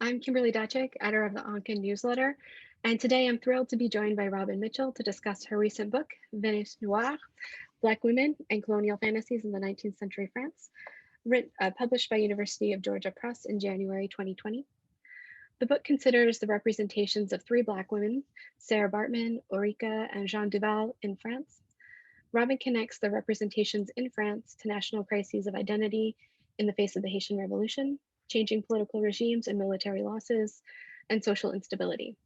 I'm Kimberly Datchuk, editor of the AHNCA newsletter, and today I'm thrilled to be joined by Robin Mitchell to discuss her recent book, Venus Noire, Black Women and Colonial Fantasies in the 19th Century France, published by University of Georgia Press in January 2020. The book considers the representations of three Black women, Sarah Baartman, Ulrika, and Jeanne Duval in France. Robin connects the representations in France to national crises of identity in the face of the Haitian Revolution, changing political regimes and military losses, and social instability.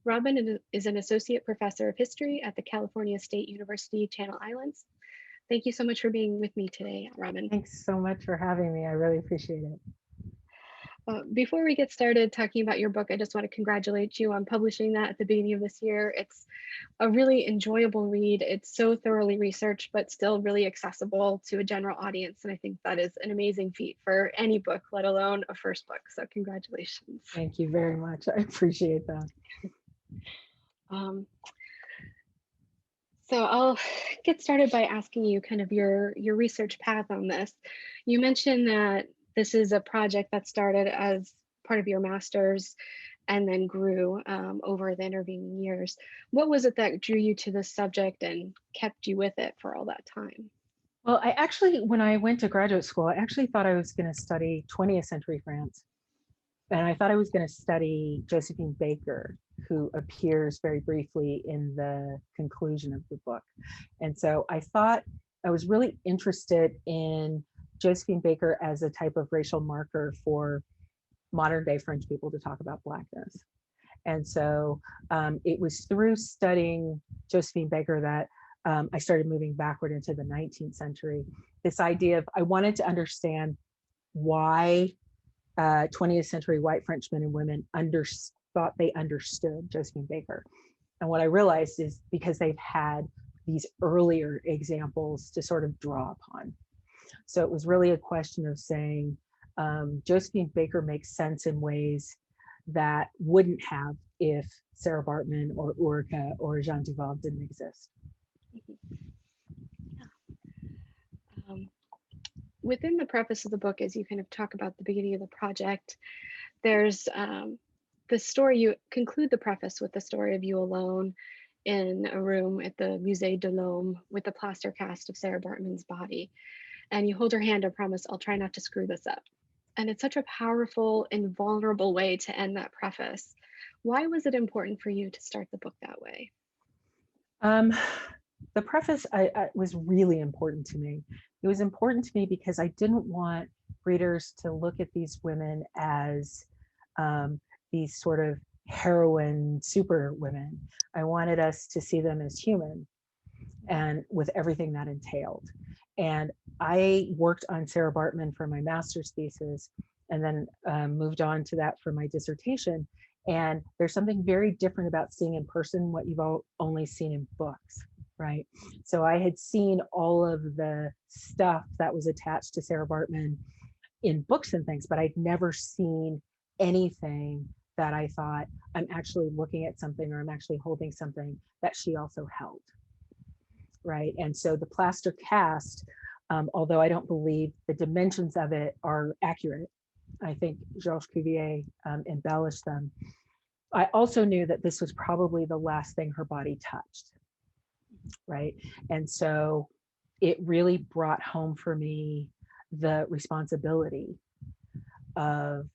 Robin is an associate professor of history at the California State University Channel Islands. Thank you so much for being with me today, Robin. Thanks so much for having me. I really appreciate it. Before we get started talking about your book, I just want to congratulate you on publishing that at the beginning of this year. It's a really enjoyable read. It's so thoroughly researched, but still really accessible to a general audience. And I think that is an amazing feat for any book, let alone a first book. So congratulations. Thank you very much. I appreciate that. So I'll get started by asking you kind of your research path on this. You mentioned that this is a project that started as part of your master's and then grew over the intervening years. What was it that drew you to this subject and kept you with it for all that time? Well, I actually, when I went to graduate school, I actually thought I was going to study 20th century France. And I thought I was going to study Josephine Baker, who appears very briefly in the conclusion of the book. And so I thought I was really interested in Josephine Baker as a type of racial marker for modern day French people to talk about Blackness. And so it was through studying Josephine Baker that I started moving backward into the 19th century. This idea of, I wanted to understand why 20th century white Frenchmen and women thought they understood Josephine Baker. And what I realized is because they've had these earlier examples to sort of draw upon. So it was really a question of saying, Josephine Baker makes sense in ways that wouldn't have if Sarah Baartman or Ulrika or Jeanne Duval didn't exist. Within the preface of the book, as you kind of talk about the beginning of the project, there's the story, you conclude the preface with the story of you alone in a room at the Musée de l'Homme with the plaster cast of Sarah Baartman's body. And you hold her hand and promise, I'll try not to screw this up. And it's such a powerful and vulnerable way to end that preface. Why was it important for you to start the book that way? The preface was really important to me. It was important to me because I didn't want readers to look at these women as these sort of heroine super women. I wanted us to see them as human and with everything that entailed. And I worked on Sarah Baartman for my master's thesis and then moved on to that for my dissertation. And there's something very different about seeing in person what you've only seen in books, right? So I had seen all of the stuff that was attached to Sarah Baartman in books and things, but I'd never seen anything that I thought, I'm actually looking at something or I'm actually holding something that she also held, right? And so the plaster cast, although I don't believe the dimensions of it are accurate, I think Georges Cuvier embellished them. I also knew that this was probably the last thing her body touched, right? And so it really brought home for me the responsibility of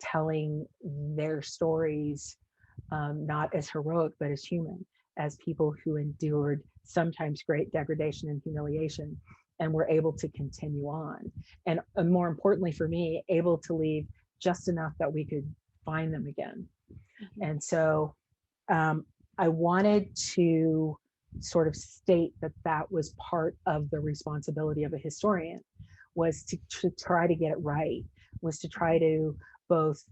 telling their stories, not as heroic, but as human, as people who endured sometimes great degradation and humiliation and were able to continue on. And more importantly for me, able to leave just enough that we could find them again. Mm-hmm. And so I wanted to sort of state that that was part of the responsibility of a historian, was to try to get it right, was to try to both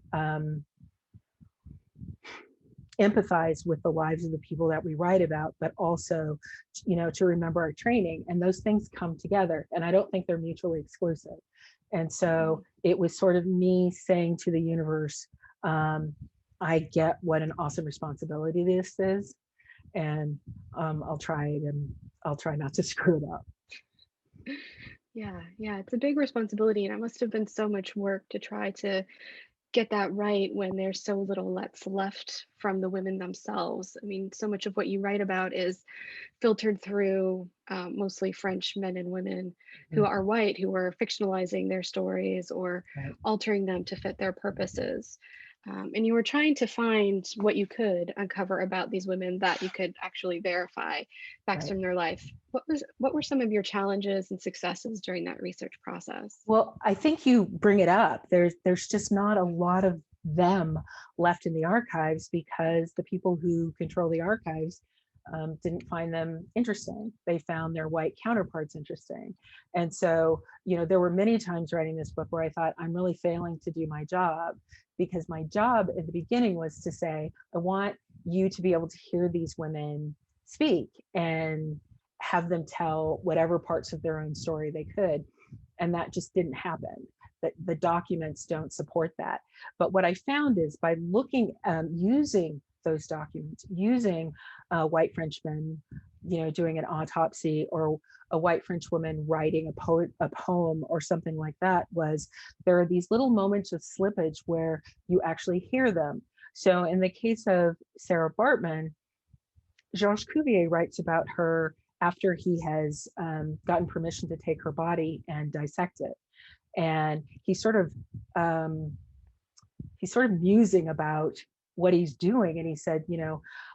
empathize with the lives of the people that we write about, but also, to remember our training, and those things come together. And I don't think they're mutually exclusive. And so it was sort of me saying to the universe, I get what an awesome responsibility this is, and I'll try not to screw it up. Yeah, it's a big responsibility, and it must have been so much work to try to get that right when there's so little that's left from the women themselves. I mean, so much of what you write about is filtered through mostly French men and women who Mhm. are white, who are fictionalizing their stories or Right, altering them to fit their purposes. And you were trying to find what you could uncover about these women that you could actually verify facts right. from their life. What were some of your challenges and successes during that research process? Well, I think you bring it up. There's just not a lot of them left in the archives because the people who control the archives didn't find them interesting. They found their white counterparts interesting. And so, there were many times writing this book where I thought, I'm really failing to do my job, because my job at the beginning was to say, I want you to be able to hear these women speak and have them tell whatever parts of their own story they could. And that just didn't happen. That the documents don't support that. But what I found is by looking, using those documents, using white Frenchmen, doing an autopsy, or a white French woman writing a poem or something like that, was there are these little moments of slippage where you actually hear them. So in the case of Sarah Bartman, Georges Cuvier writes about her after he has gotten permission to take her body and dissect it, and he's sort of musing about what he's doing, and he said,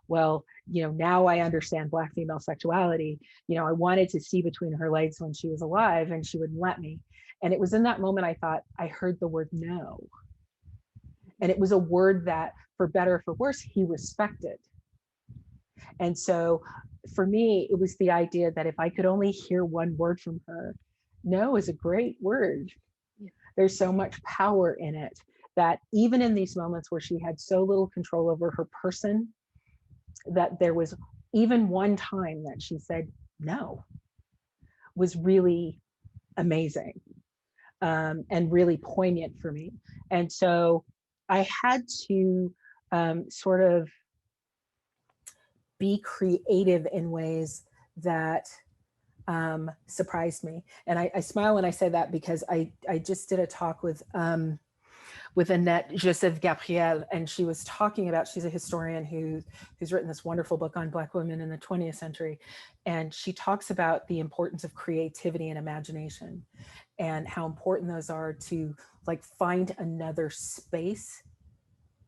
well, now I understand Black female sexuality. I wanted to see between her legs when she was alive, and she wouldn't let me. And it was in that moment I thought I heard the word no, and it was a word that, for better or for worse, he respected. And so for me, it was the idea that if I could only hear one word from her, no is a great word. Yeah. There's so much power in it that even in these moments where she had so little control over her person, that there was even one time that she said no, was really amazing, and really poignant for me. And so I had to sort of be creative in ways that surprised me. And I smile when I say that because I just did a talk with Annette Joseph Gabriel, and she was talking about, she's a historian who's written this wonderful book on Black women in the 20th century. And she talks about the importance of creativity and imagination and how important those are to like find another space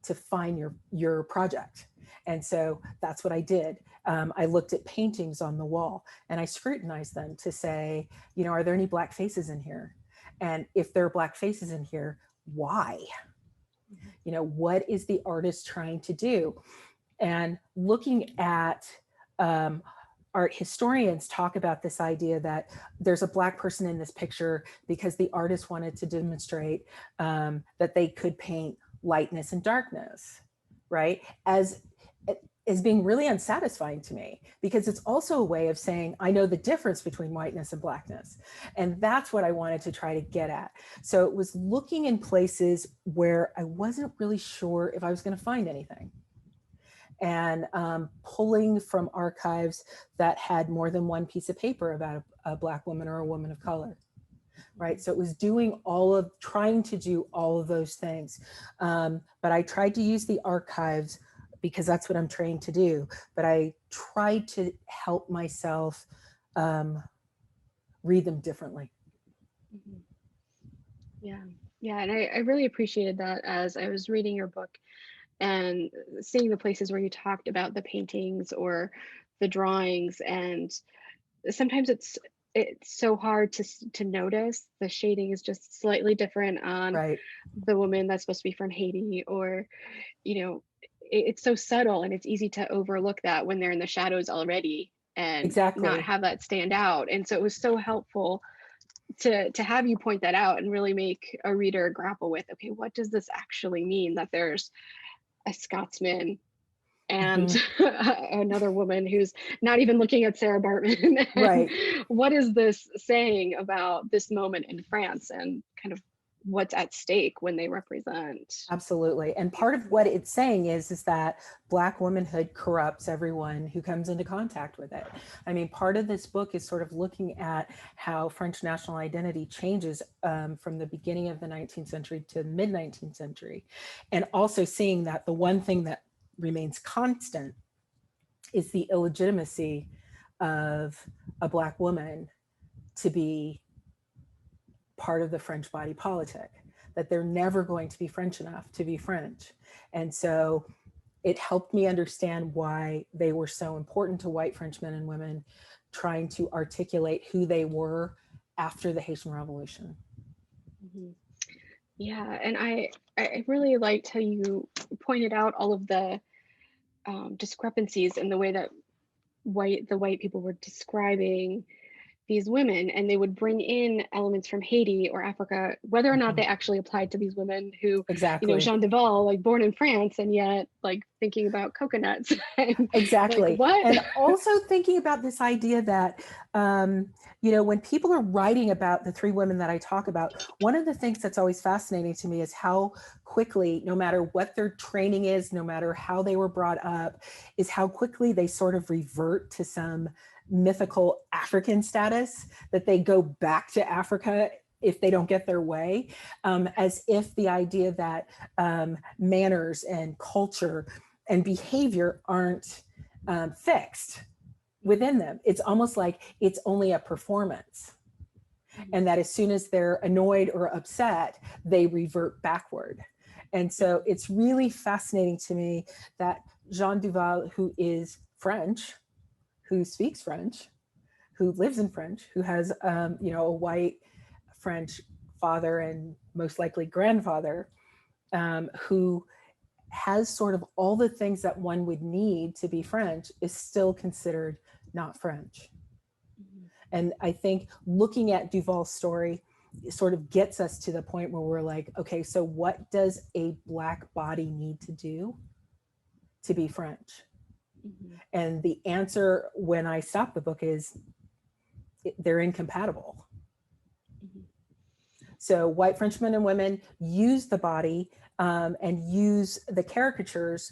to find your project. And so that's what I did. I looked at paintings on the wall and I scrutinized them to say, are there any Black faces in here? And if there are Black faces in here, why? What is the artist trying to do? And looking at art historians talk about this idea that there's a Black person in this picture because the artist wanted to demonstrate that they could paint lightness and darkness, right? As being really unsatisfying to me, because it's also a way of saying, I know the difference between whiteness and Blackness. And that's what I wanted to try to get at. So it was looking in places where I wasn't really sure if I was going to find anything, and pulling from archives that had more than one piece of paper about a Black woman or a woman of color. Right. So it was trying to do all of those things. But I tried to use the archives because that's what I'm trained to do. But I tried to help myself read them differently. Mhm. Yeah. Yeah. And I really appreciated that as I was reading your book and seeing the places where you talked about the paintings or the drawings. And sometimes it's so hard to notice. The shading is just slightly different on Right. the woman that's supposed to be from Haiti, or it's so subtle and it's easy to overlook that when they're in the shadows already and not Exactly. have that stand out. And so it was so helpful to have you point that out and really make a reader grapple with, okay, what does this actually mean that there's a Scotsman and Mhm. another woman who's not even looking at Sarah Bartman? And Right. what is this saying about this moment in France and kind of what's at stake when they represent. Absolutely. And part of what it's saying is that Black womanhood corrupts everyone who comes into contact with it. I mean, part of this book is sort of looking at how French national identity changes from the beginning of the 19th century to mid 19th century. And also seeing that the one thing that remains constant is the illegitimacy of a Black woman to be part of the French body politic, that they're never going to be French enough to be French. And so it helped me understand why they were so important to white French men and women trying to articulate who they were after the Haitian Revolution. Mm-hmm. Yeah, and I really liked how you pointed out all of the discrepancies in the way that the white people were describing these women, and they would bring in elements from Haiti or Africa, whether or not they actually applied to these women who, exactly. Jean Duval, like born in France, and yet like thinking about coconuts. And, exactly. like, what? And also thinking about this idea that, when people are writing about the three women that I talk about, one of the things that's always fascinating to me is how quickly, no matter what their training is, no matter how they were brought up, is how quickly they sort of revert to some mythical African status, that they go back to Africa if they don't get their way, as if the idea that manners and culture and behavior aren't fixed within them. It's almost like it's only a performance. And that as soon as they're annoyed or upset, they revert backward. And so it's really fascinating to me that Jean Duval, who is French, who speaks French, who lives in French, who has a white French father and most likely grandfather, who has sort of all the things that one would need to be French, is still considered not French. And I think looking at Duval's story sort of gets us to the point where we're like, okay, so what does a Black body need to do to be French? And the answer when I stop the book is they're incompatible. So white French men and women use the body and use the caricatures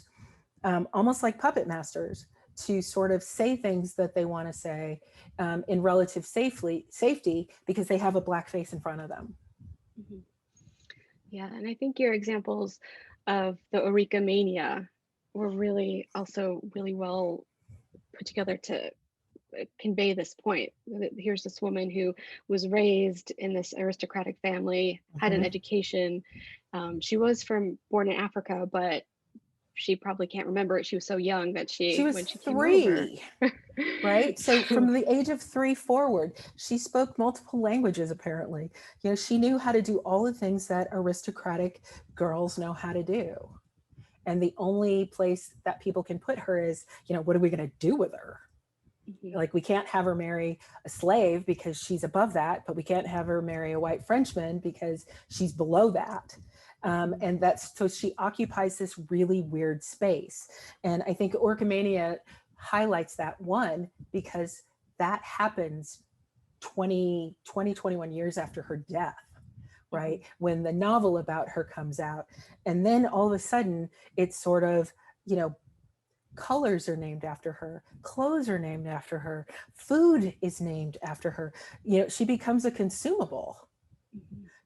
almost like puppet masters to sort of say things that they want to say in relative safety because they have a Black face in front of them. Yeah, and I think your examples of the Eureka Mania were really also really well put together to convey this point. Here's this woman who was raised in this aristocratic family, had an education. She was born in Africa, but she probably can't remember it. She was so young that she was when she 3, came over. right? So from the age of 3 forward, she spoke multiple languages, apparently. She knew how to do all the things that aristocratic girls know how to do. And the only place that people can put her is, what are we going to do with her? Like, we can't have her marry a slave because she's above that, but we can't have her marry a white Frenchman because she's below that. And so she occupies this really weird space. And I think Orchomania highlights that, one, because that happens 21 years after her death, right? When the novel about her comes out. And then all of a sudden it's sort of, colors are named after her, clothes are named after her, food is named after her. She becomes a consumable.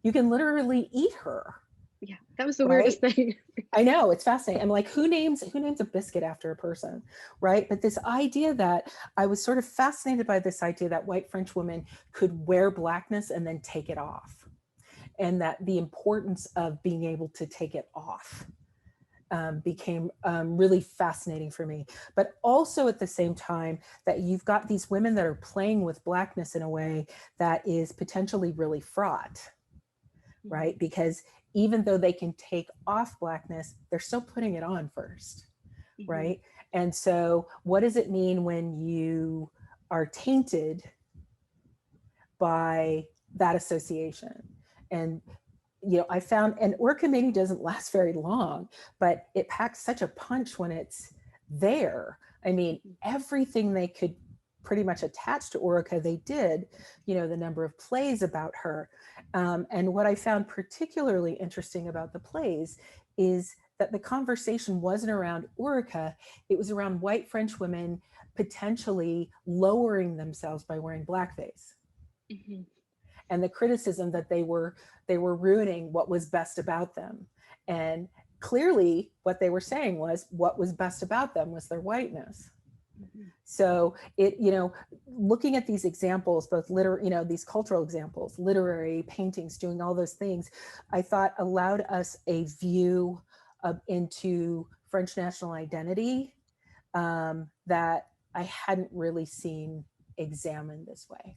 You can literally eat her. Yeah, that was the weirdest thing. I know, it's fascinating. I'm like, who names a biscuit after a person, right? But this idea that I was sort of fascinated by this idea that white French women could wear Blackness and then take it off. And that the importance of being able to take it off became really fascinating for me. But also at the same time that you've got these women that are playing with Blackness in a way that is potentially really fraught, right? Because even though they can take off Blackness, they're still putting it on first, right? And so what does it mean when you are tainted by that association? And I found, and Orchomania doesn't last very long, but it packs such a punch when it's there. I mean, everything they could pretty much attached to Ulrika, they did, the number of plays about her. And what I found particularly interesting about the plays is that the conversation wasn't around Ulrika, it was around white French women potentially lowering themselves by wearing blackface. Mhm. And the criticism that they were ruining what was best about them. And clearly what they were saying was what was best about them was their whiteness. Mhm. So it, looking at these examples, both these cultural examples, literary, paintings, doing all those things, I thought allowed us a view into French national identity that I hadn't really seen examined this way.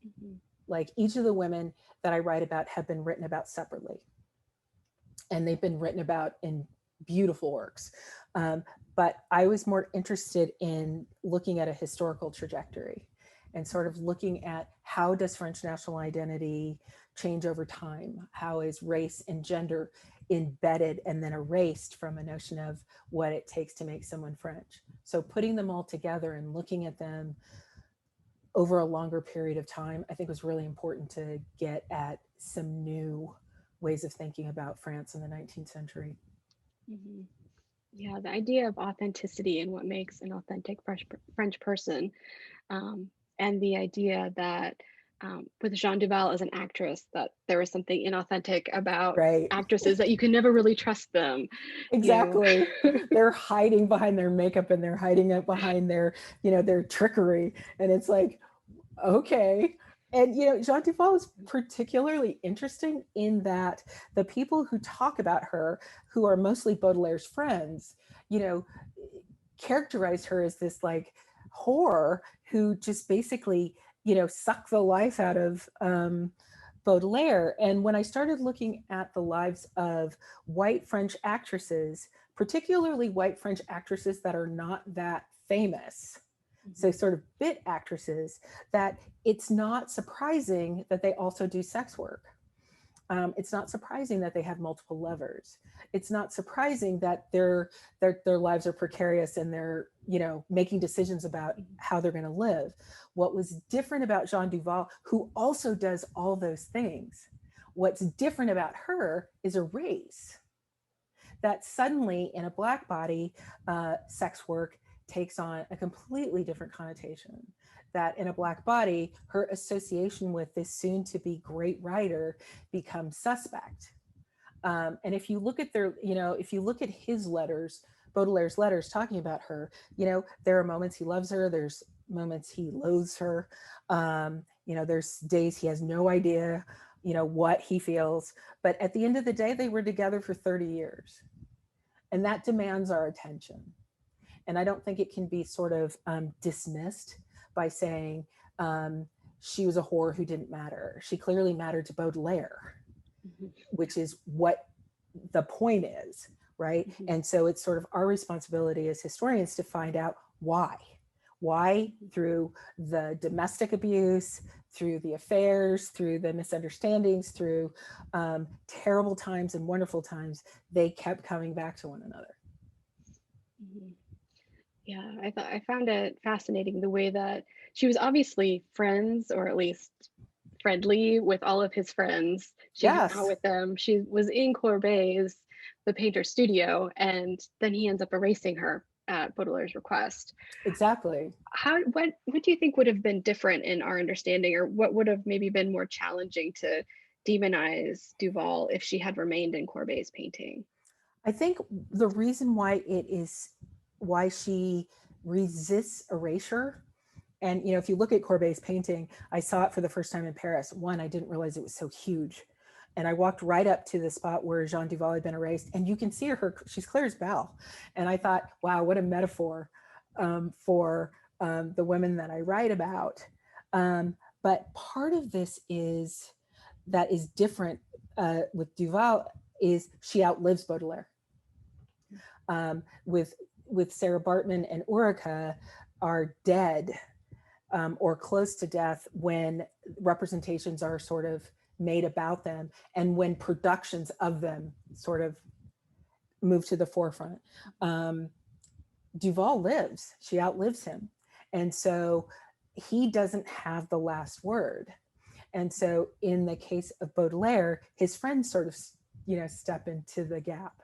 Mhm. Like each of the women that I write about have been written about separately. And they've been written about in beautiful works. But I was more interested in looking at a historical trajectory and sort of looking at how does French national identity change over time? How is race and gender embedded and then erased from a notion of what it takes to make someone French? So putting them all together and looking at them over a longer period of time, I think was really important to get at some new ways of thinking about France in the 19th century. Mhm. Yeah, the idea of authenticity and what makes an authentic French person, um, and the idea that with Jean Duval as an actress, that there was something inauthentic about Right. actresses, that you can never really trust them. You Exactly. They're hiding behind their makeup and they're hiding it behind their, their trickery. And it's like, okay. And, Jean Duval is particularly interesting in that the people who talk about her, who are mostly Baudelaire's friends, you know, characterize her as this like whore who just basically, suck the life out of Baudelaire. And when I started looking at the lives of white French actresses, particularly white French actresses that are not that famous, so Mhm. sort of bit actresses, that it's not surprising that they also do sex work. It's not surprising that they have multiple lovers. It's not surprising that their lives are precarious and they're making decisions about how they're going to live. What was different about Jean Duval, who also does all those things, what's different about her is a race. That suddenly in a Black body, sex work takes on a completely different connotation. That in a Black body, her association with this soon to be great writer becomes suspect. And if you look at if you look at his letters, Baudelaire's letters talking about her, there are moments he loves her, there's moments he loathes her. There's days he has no idea, what he feels. But at the end of the day, they were together for 30 years. And that demands our attention. And I don't think it can be sort of dismissed by saying she was a whore who didn't matter. She clearly mattered to Baudelaire, Mhm. which is what the point is, right? Mhm. And so it's sort of our responsibility as historians to find out why. Why, through the domestic abuse, through the affairs, through the misunderstandings, through terrible times and wonderful times, they kept coming back to one another. Mhm. Yeah, I found it fascinating the way that she was obviously friends, or at least friendly with all of his friends. She hung out Yes, with them. She was in Courbet's, the painter's studio, and then he ends up erasing her at Baudelaire's request. exactly. What do you think would have been different in our understanding, or what would have maybe been more challenging to demonize Duval if she had remained in Courbet's painting? I think the reason why she resists erasure, and if you look at Courbet's painting, I saw it for the first time in Paris. One, I didn't realize it was so huge. And I walked right up to the spot where Jean Duval had been erased, and you can see she's clear as bell. And I thought, wow, what a metaphor for the women that I write about. But part of this that is different with Duval is she outlives Baudelaire. With Sarah Bartman and Ulrika are dead or close to death when representations are sort of made about them and when productions of them sort of move to the forefront. Duval lives, she outlives him. And so he doesn't have the last word. And so in the case of Baudelaire, his friends sort of, step into the gap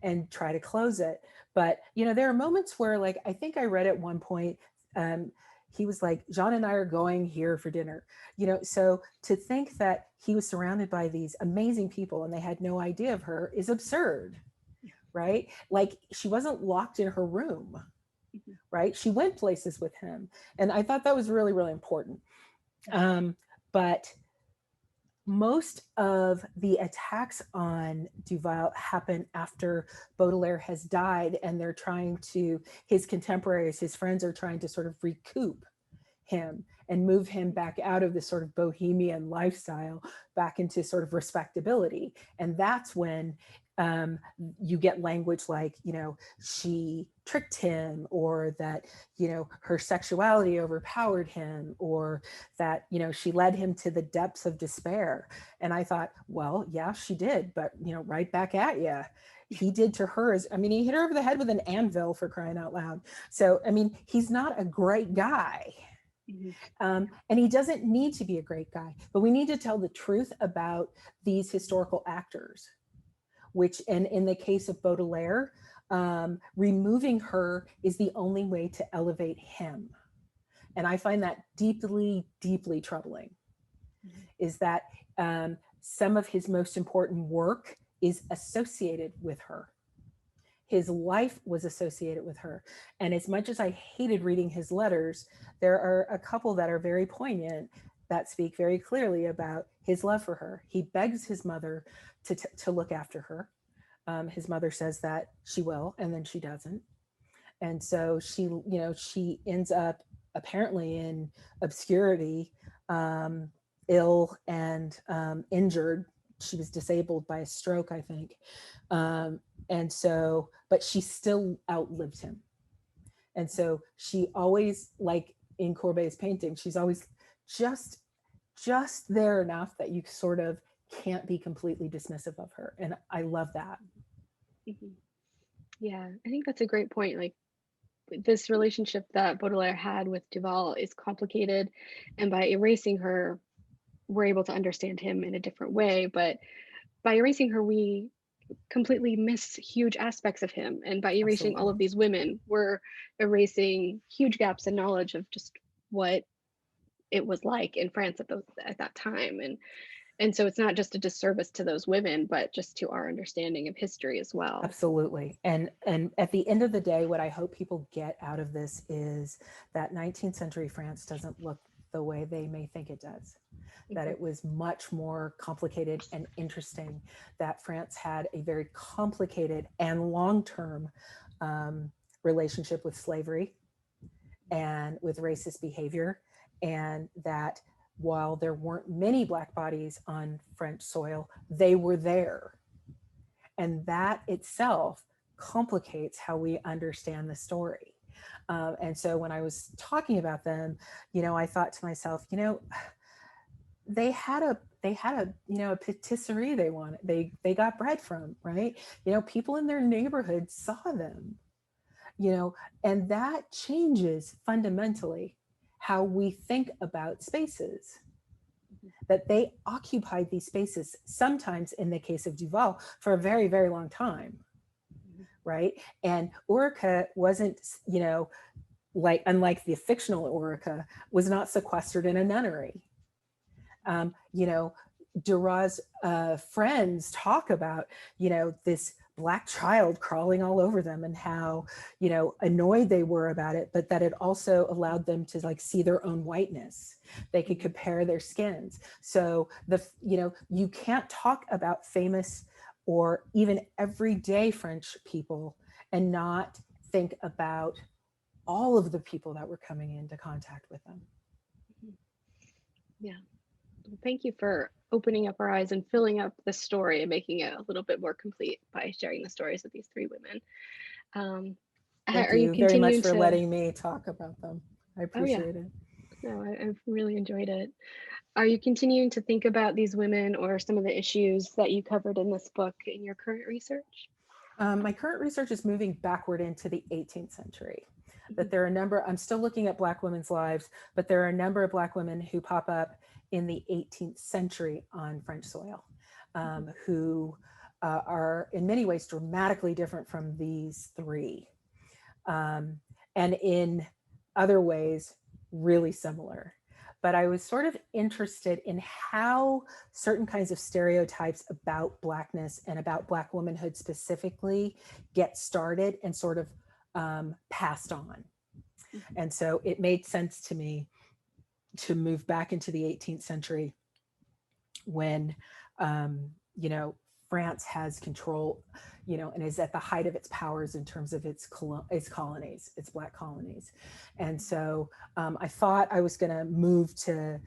and try to close it. But, there are moments where, like, I think I read at one point, he was like, Jean and I are going here for dinner, so to think that he was surrounded by these amazing people and they had no idea of her is absurd, right? Like, she wasn't locked in her room, right? She went places with him. And I thought that was really, really important. But most of the attacks on Duval happen after Baudelaire has died, and they're trying to, his contemporaries, his friends are trying to sort of recoup him and move him back out of this sort of bohemian lifestyle back into sort of respectability. And that's when you get language like, she tricked him, or that, her sexuality overpowered him, or that, she led him to the depths of despair. And I thought, well, yeah, she did, but, right back at you. He did to her he hit her over the head with an anvil, for crying out loud. So, he's not a great guy. And he doesn't need to be a great guy, but we need to tell the truth about these historical actors, which, and in the case of Baudelaire, removing her is the only way to elevate him. And I find that deeply, deeply troubling, is that some of his most important work is associated with her. His life was associated with her. And as much as I hated reading his letters, there are a couple that are very poignant that speak very clearly about his love for her. He begs his mother to look after her. His mother says that she will, and then she doesn't. And so she ends up apparently in obscurity, ill and injured. She was disabled by a stroke, I think. And so, but she still outlived him. And so she always, like in Courbet's painting, she's always just there enough that you sort of can't be completely dismissive of her. And I love that. Yeah, I think that's a great point. Like, this relationship that Baudelaire had with Duval is complicated, and by erasing her, we're able to understand him in a different way. But by erasing her, we completely miss huge aspects of him. And by erasing all of these women, we're erasing huge gaps in knowledge of just what it was like in France at that time. And so it's not just a disservice to those women, but just to our understanding of history as well. Absolutely. And at the end of the day, what I hope people get out of this is that 19th century France doesn't look the way they may think it does. That it was much more complicated and interesting, that France had a very complicated and long-term relationship with slavery and with racist behavior, and that while there weren't many Black bodies on French soil, they were there. And that itself complicates how we understand the story. And so when I was talking about them, I thought to myself, they had a patisserie they got bread from, right? People in their neighborhood saw them, and that changes fundamentally how we think about spaces, that they occupied these spaces, sometimes in the case of Duval, for a very, very long time, right? And Ulrica wasn't, unlike the fictional Ulrica, was not sequestered in a nunnery. Duras' friends talk about, this Black child crawling all over them, and how, annoyed they were about it, but that it also allowed them to see their own whiteness. They could compare their skins. So you can't talk about famous or even everyday French people and not think about all of the people that were coming into contact with them. Yeah. Thank you for opening up our eyes and filling up the story and making it a little bit more complete by sharing the stories of these three women. Thank you very much for letting me talk about them. I appreciate it. No, I've really enjoyed it. Are you continuing to think about these women or some of the issues that you covered in this book in your current research? My current research is moving backward into the 18th century. that there are a number, I'm still looking at Black women's lives, but there are a number of Black women who pop up in the 18th century on French soil, who are in many ways dramatically different from these three. And in other ways, really similar. But I was sort of interested in how certain kinds of stereotypes about Blackness and about Black womanhood specifically get started and sort of passed on. And so it made sense to me to move back into the 18th century when, you know, France has control, you know, and is at the height of its powers in terms of its colonies, its Black colonies. And so I thought I was going to move to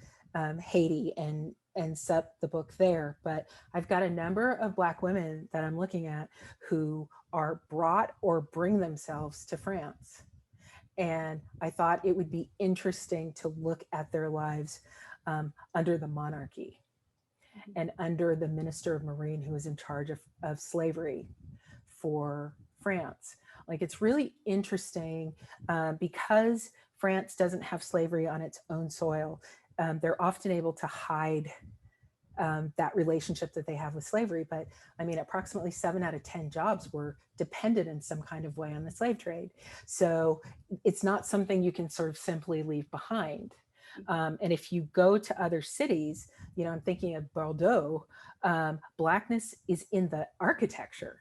Haiti and set the book there. But I've got a number of Black women that I'm looking at who are brought or bring themselves to France. And I thought it would be interesting to look at their lives under the monarchy and under the Minister of Marine who was in charge of slavery for France. Like, it's really interesting because France doesn't have slavery on its own soil. They're often able to hide that relationship that they have with slavery. But I mean, approximately 7 out of 10 jobs were dependent in some kind of way on the slave trade. So it's not something you can sort of simply leave behind. And if you go to other cities, you know, I'm thinking of Bordeaux, Blackness is in the architecture.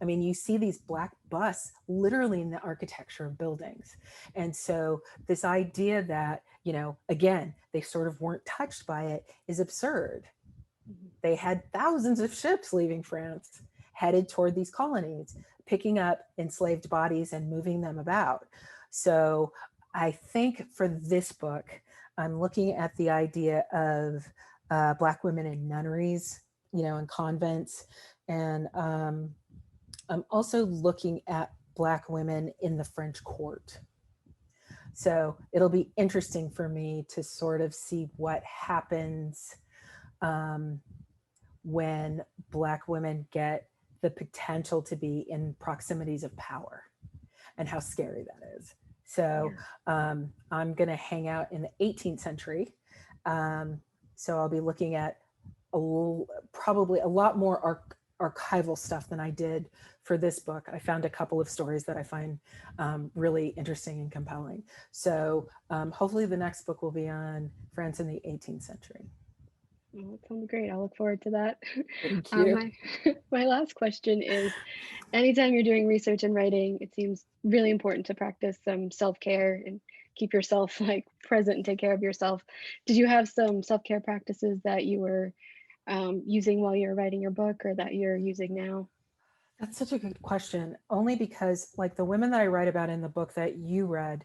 I mean, you see these Black busts literally in the architecture of buildings. And so this idea that, you know, again, they sort of weren't touched by it is absurd. They had thousands of ships leaving France, headed toward these colonies, picking up enslaved bodies and moving them about. So I think for this book, I'm looking at the idea of Black women in nunneries, you know, in convents. And I'm also looking at Black women in the French court. So it'll be interesting for me to sort of see what happens when Black women get the potential to be in proximities of power and how scary that is. So I'm going to hang out in the 18th century. So I'll be looking at probably a lot more archival stuff than I did for this book. I found a couple of stories that I find really interesting and compelling. So hopefully the next book will be on France in the 18th century. Well, that sounds great. I'll look forward to that. Thank you. My last question is, anytime you're doing research and writing, it seems really important to practice some self-care and keep yourself like present and take care of yourself. Did you have some self-care practices that you were using while you're writing your book or that you're using now? That's such a good question, only because like the women that I write about in the book that you read,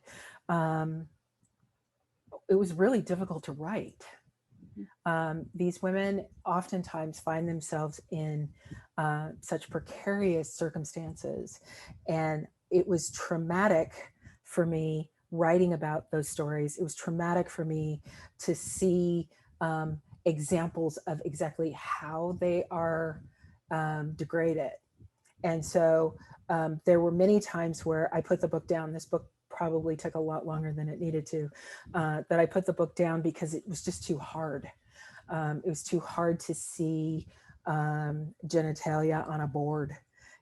it was really difficult to write. These women oftentimes find themselves in such precarious circumstances. And it was traumatic for me writing about those stories. It was traumatic for me to see examples of exactly how they are degraded. And so there were many times where I put the book down. This book probably took a lot longer than it needed to, that I put the book down because it was just too hard. It was too hard to see genitalia on a board,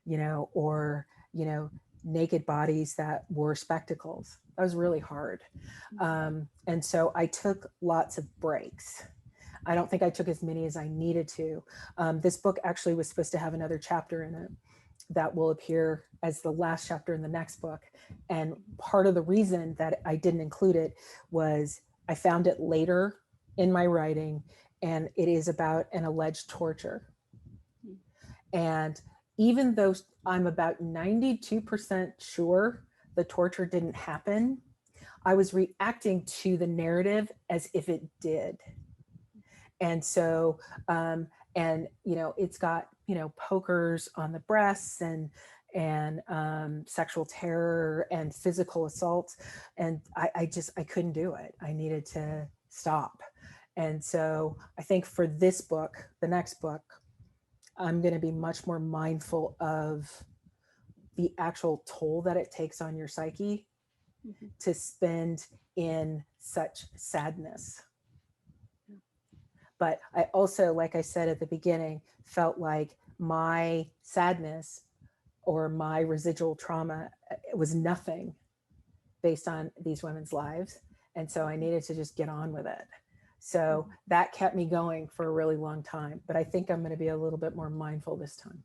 you know, or, you know, naked bodies that wore spectacles. That was really hard. And so I took lots of breaks. I don't think I took as many as I needed to. This book actually was supposed to have another chapter in it that will appear as the last chapter in the next book. And part of the reason that I didn't include it was I found it later in my writing, and it is about an alleged torture. And even though I'm about 92% sure the torture didn't happen, I was reacting to the narrative as if it did. And so, and, you know, it's got, you know, pokers on the breasts and sexual terror and physical assault. And I couldn't do it. I needed to stop. And so I think for this book, the next book, I'm going to be much more mindful of the actual toll that it takes on your psyche Mhm. to spend in such sadness. But I also, like I said at the beginning, felt like my sadness or my residual trauma was nothing based on these women's lives. And so I needed to just get on with it. So that kept me going for a really long time. But I think I'm going to be a little bit more mindful this time.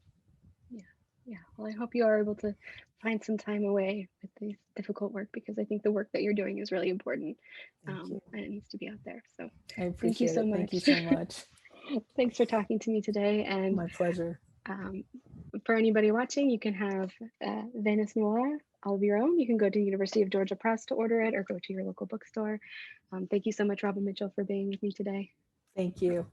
Yeah. Yeah. Well, I hope you are able to find some time away with this difficult work, because I think the work that you're doing is really important, Thank you. and it needs to be out there. So I thank you appreciate so it. Thank you much. so much. Thanks for talking to me today. And My pleasure. for anybody watching, you can have Venice Noir all of your own. You can go to University of Georgia Press to order it, or go to your local bookstore. Thank you so much, Robin Mitchell, for being with me today. Thank you.